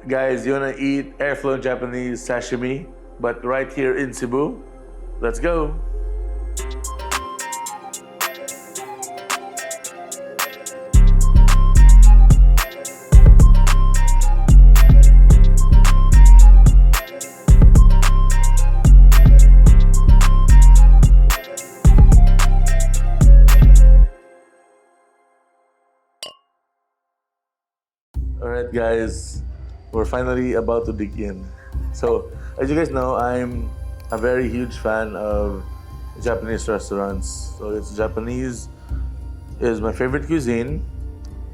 Guys, you wanna eat airflown Japanese sashimi, but right here in Cebu? Let's go! Alright guys, we're finally about to dig in. So, as you guys know, I'm a very huge fan of Japanese restaurants. So it's Japanese is my favorite cuisine.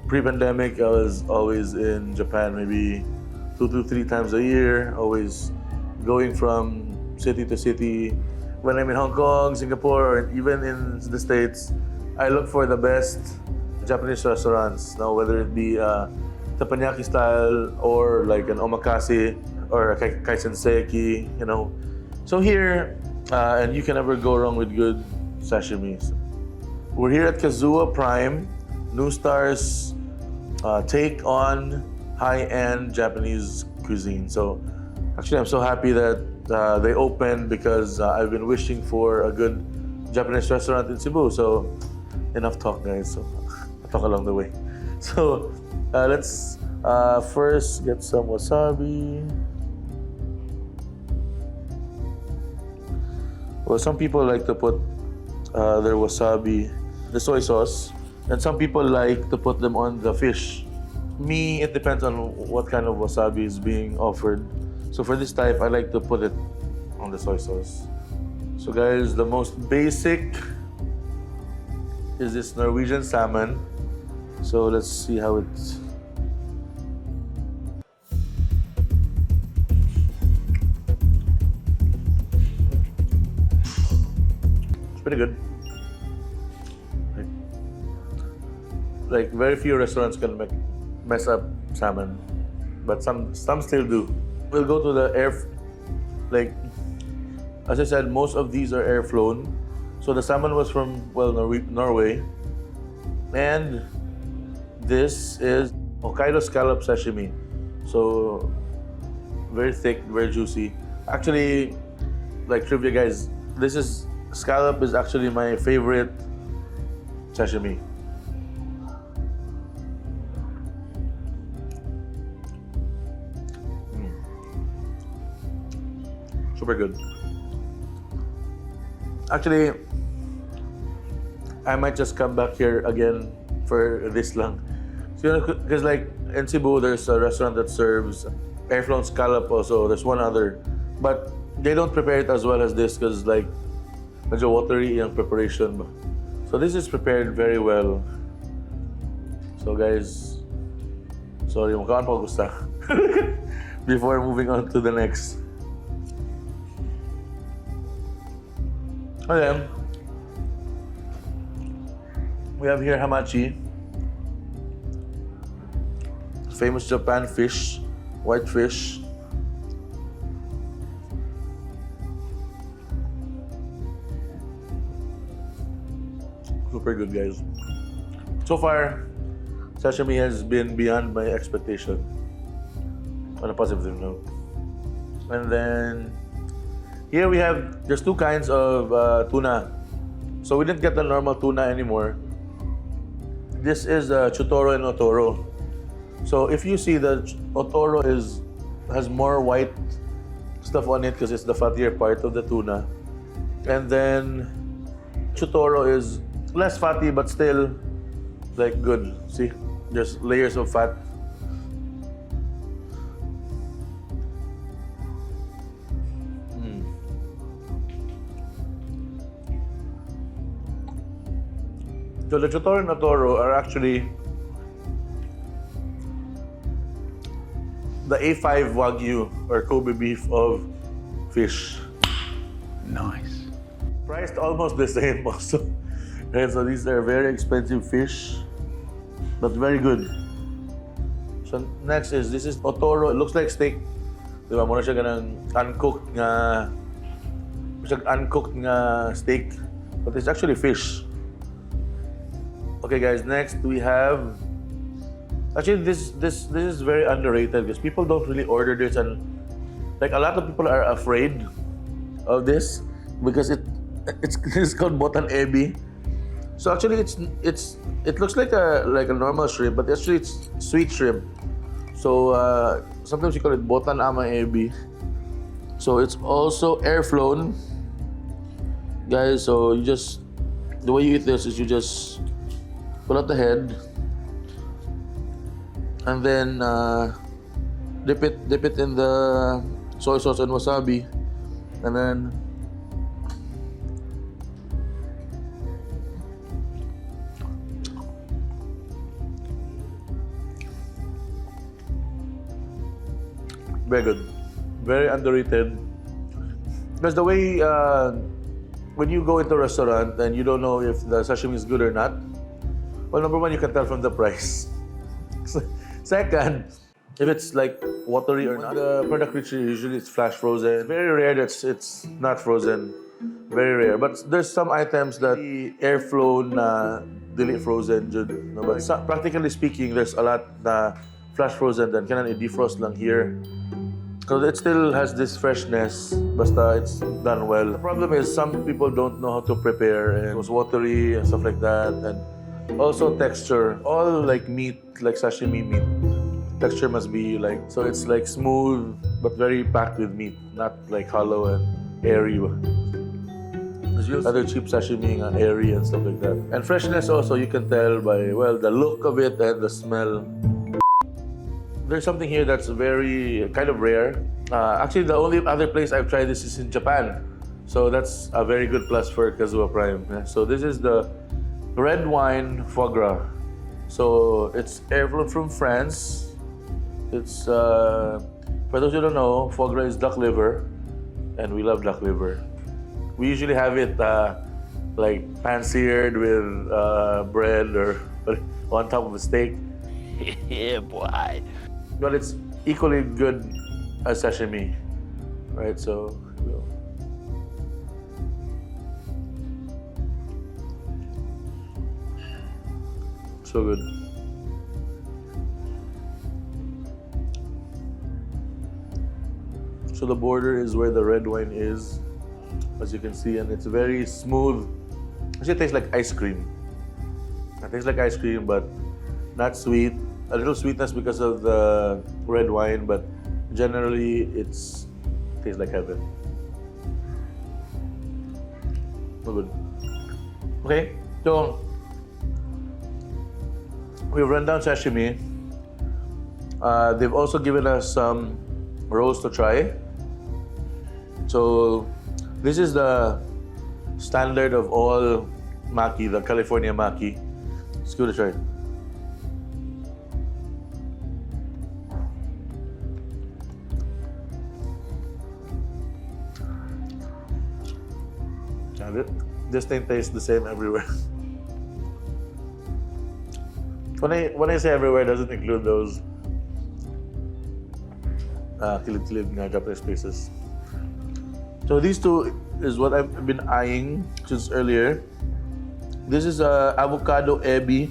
Pre-pandemic, I was always in Japan maybe 2 to 3 times a year, always going from city to city. When I'm in Hong Kong, Singapore, or even in the States, I look for the best Japanese restaurants. Now, whether it be teppanyaki style or like an omakase or a kaisenseki, you know. So here, and you can never go wrong with good sashimi. We're here at Kazuwa Prime, New Star's take on high-end Japanese cuisine. So actually, I'm so happy that they opened because I've been wishing for a good Japanese restaurant in Cebu. So enough talk, guys. So I'll talk along the way. So let's first get some wasabi. Well, some people like to put their wasabi, the soy sauce, and some people like to put them on the fish. Me, it depends on what kind of wasabi is being offered. So for this type, I like to put it on the soy sauce. So guys, the most basic is this Norwegian salmon. So let's see how it's. It's pretty good. Like very few restaurants can mess up salmon, but some still do. We'll go to the like as I said, most of these are air flown. So the salmon was from Norway, and this is Hokkaido scallop sashimi. So very thick, very juicy. Actually, like trivia guys, this is scallop is actually my favorite sashimi. Super good. Actually, I might just come back here again for this lang. So, because like in Cebu, there's a restaurant that serves air-flown scallop also. There's one other. But they don't prepare it as well as this because like medyo watery yung preparation. So this is prepared very well. So guys, sorry, mukhaan pa gusta. Before moving on to the next. And then, we have here hamachi, famous Japan fish, white fish. Super good, guys. So far, sashimi has been beyond my expectation, on a positive note. And then, here we have, there's two kinds of tuna. So we didn't get the normal tuna anymore. This is chutoro and otoro. So if you see the otoro has more white stuff on it because it's the fattier part of the tuna. And then chutoro is less fatty but still like good. See, there's layers of fat. So the chutoro and otoro are actually the A5 Wagyu or Kobe beef of fish. Nice. Priced almost the same also. Okay, so these are very expensive fish, but very good. So next is, this is otoro. It looks like steak. Diba? Muna siya ganang uncooked nga steak, but it's actually fish. Okay guys, next we have Actually, this is very underrated because people don't really order this, and like a lot of people are afraid of this because it's called botan ebi. So actually, it looks like a normal shrimp, but actually it's sweet shrimp. So sometimes you call it botan ama ebi. So it's also air flown, guys. So the way you eat this is you just pull out the head, and then dip it in the soy sauce and wasabi, and then very good, very underrated. Because the way when you go into a restaurant and you don't know if the sashimi is good or not, well, number one, you can tell from the price. Second, if it's like watery or not. The product usually it's flash frozen. Very rare that it's not frozen. Very rare. But there's some items that air flown dili frozen jud. No, but practically speaking, there's a lot na flash frozen then kailangan i-defrost lang here. Because it still has this freshness, basta it's done well. The problem is some people don't know how to prepare and it's watery and stuff like that. And also texture. All like meat, like sashimi meat, texture must be like, so it's like smooth but very packed with meat, not like hollow and airy. Other cheap sashimi are airy and stuff like that. And freshness also, you can tell by, well, the look of it and the smell. There's something here that's very kind of rare. Actually, the only other place I've tried this is in Japan. So that's a very good plus for Kazuwa Prime. So this is the red wine foie gras. So it's airflown from France. It's, for those who don't know, foie gras is duck liver. And we love duck liver. We usually have it like pan-seared with bread or on top of a steak. Yeah, boy. But it's equally good as sashimi, right? So, so good. So the border is where the red wine is, as you can see, and it's very smooth. Actually, it tastes like ice cream. It tastes like ice cream, but not sweet. A little sweetness because of the red wine, but generally it tastes like heaven. So good. Okay, so we've run down sashimi. They've also given us some rolls to try. So this is the standard of all maki, the California maki. Let's give it a try. This thing tastes the same everywhere. When I say everywhere, it doesn't include those kilid-kilid na Japanese places. So these two is what I've been eyeing since earlier. This is avocado ebi.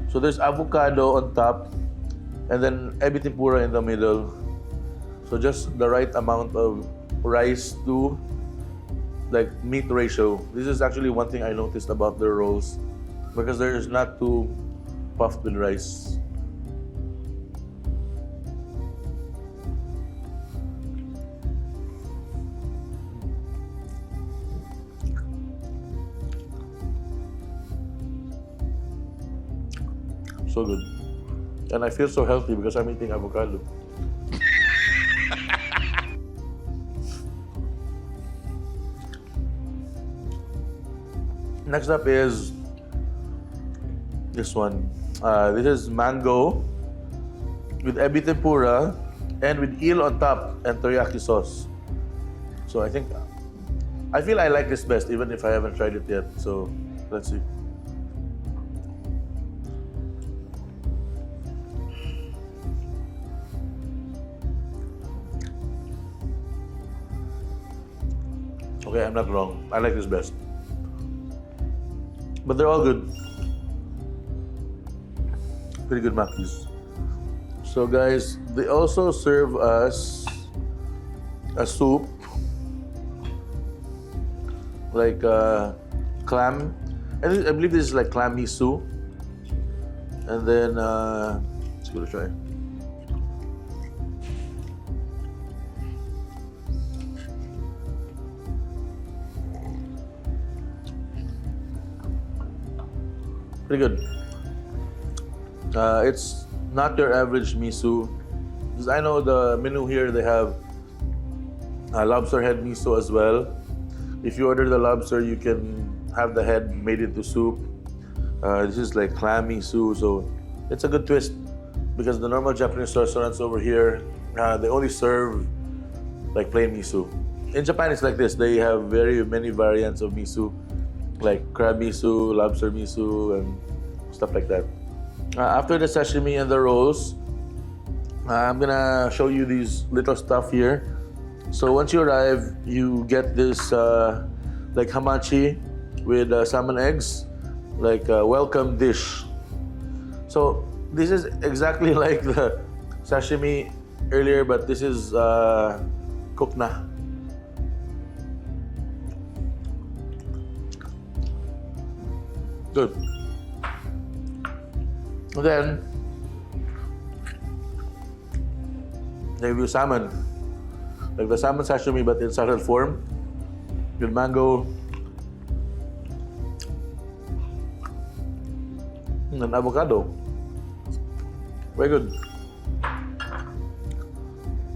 So there's avocado on top, and then ebi tempura in the middle. So just the right amount of rice to like meat ratio. This is actually one thing I noticed about the rolls because there is not too puffed with rice. So good. And I feel so healthy because I'm eating avocado. Next up is this one. This is mango with ebi tempura and with eel on top and teriyaki sauce. So I feel I like this best even if I haven't tried it yet. So let's see. Okay, I'm not wrong. I like this best. But they're all good. pretty good makis. So guys, they also serve us a soup, like clam. I believe this is like clam miso. And then let's give it a try. Pretty good. It's not your average miso. Because I know the menu here, they have lobster head miso as well. If you order the lobster, you can have the head made into soup. This is like clam miso, so it's a good twist because the normal Japanese restaurants over here, they only serve like plain miso. In Japan, it's like this. They have very many variants of miso, like crab miso, lobster miso, and stuff like that. After the sashimi and the rolls, I'm gonna show you these little stuff here. So once you arrive, you get this like hamachi with salmon eggs, like a welcome dish. So this is exactly like the sashimi earlier, but this is cooked na. Good. And then they give you salmon, like the salmon sashimi, but in salad form, with mango and avocado. Very good.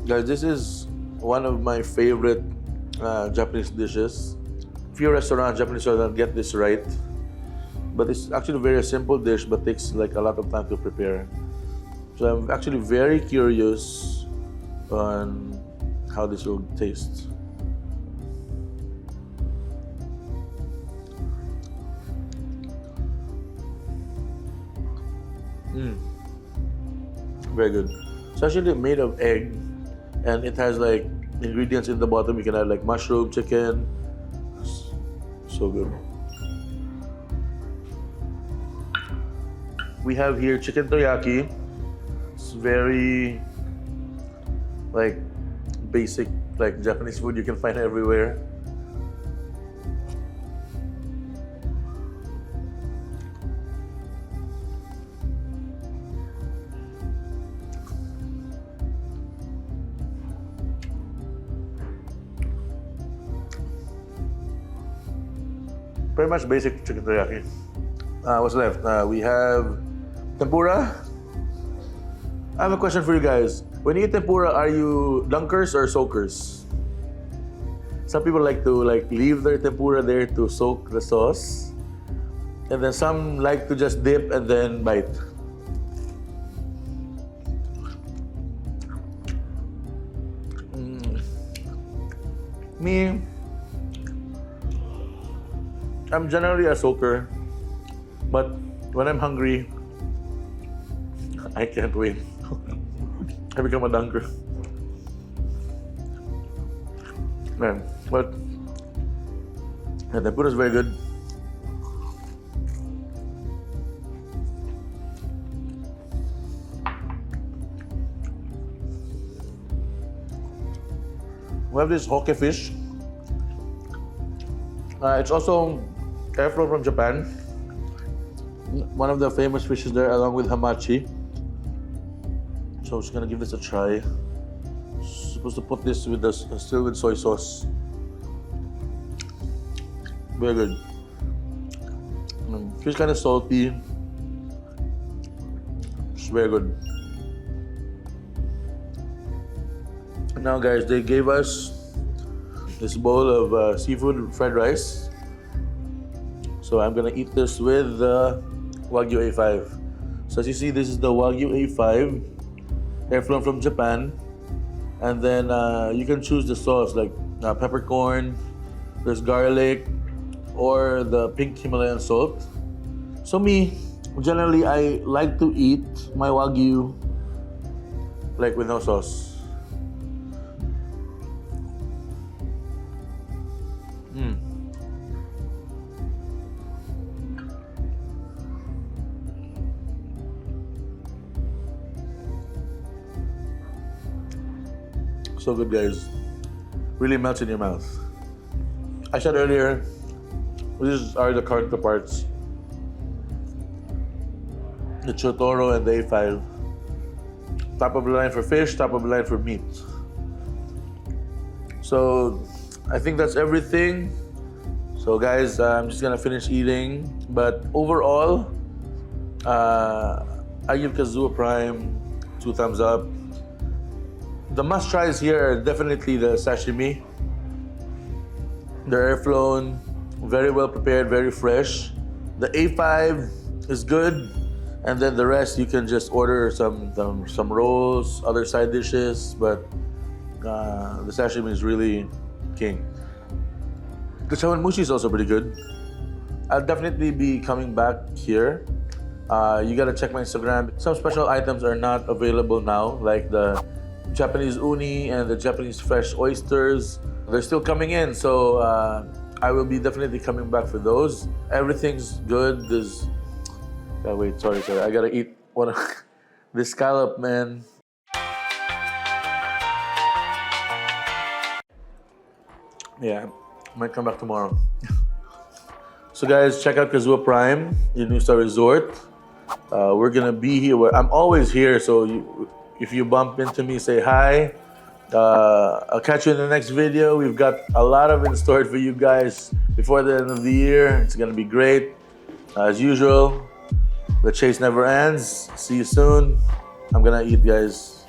Guys, this is one of my favorite Japanese dishes. Few restaurants, Japanese restaurants get this right. But it's actually a very simple dish, but takes like a lot of time to prepare. So I'm actually very curious on how this will taste. Very good. It's actually made of egg, and it has like ingredients in the bottom. You can add like mushroom, chicken. So good. We have here chicken teriyaki. It's very like basic, like Japanese food you can find everywhere. Pretty much basic chicken teriyaki. What's left? We have tempura. I have a question for you guys. When you eat tempura, are you dunkers or soakers? Some people like to leave their tempura there to soak the sauce, and then some like to just dip and then bite. Me, I'm generally a soaker, but when I'm hungry, I can't wait. I become a dunker. Man, but yeah, tempura is very good. We have this hoke fish. It's also airflown from Japan. One of the famous fishes there, along with hamachi. So I'm just gonna give this a try. Supposed to put this with still with soy sauce. Very good. Feels kind of salty. It's very good. Now, guys, they gave us this bowl of seafood fried rice. So I'm gonna eat this with Wagyu A5. So as you see, this is the Wagyu A5, airflown from Japan. And then you can choose the sauce, like peppercorn, there's garlic, or the pink Himalayan salt. So me, generally, I like to eat my Wagyu like with no sauce. So good, guys. Really melts in your mouth. I said earlier, these are the counterparts. The Chotoro and the A5. Top of the line for fish, top of the line for meat. So I think that's everything. So guys, I'm just gonna finish eating. But overall, I give Kazuwa Prime 2 thumbs up. The must tries here are definitely the sashimi. They're air flown, very well prepared, very fresh. The A5 is good, and then the rest you can just order some rolls, other side dishes. But the sashimi is really king. The chawanmushi is also pretty good. I'll definitely be coming back here. You gotta check my Instagram. Some special items are not available now, like the Japanese uni and the Japanese fresh oysters. They're still coming in, so I will be definitely coming back for those. Everything's good. Wait, sorry. I gotta eat one of this scallop, man. Yeah, might come back tomorrow. So guys, check out Kazuwa Prime, your New Star Resort. We're gonna be here. I'm always here, so if you bump into me, say hi. I'll catch you in the next video. We've got a lot of in store for you guys before the end of the year. It's gonna be great. As usual, the chase never ends. See you soon. I'm gonna eat, guys.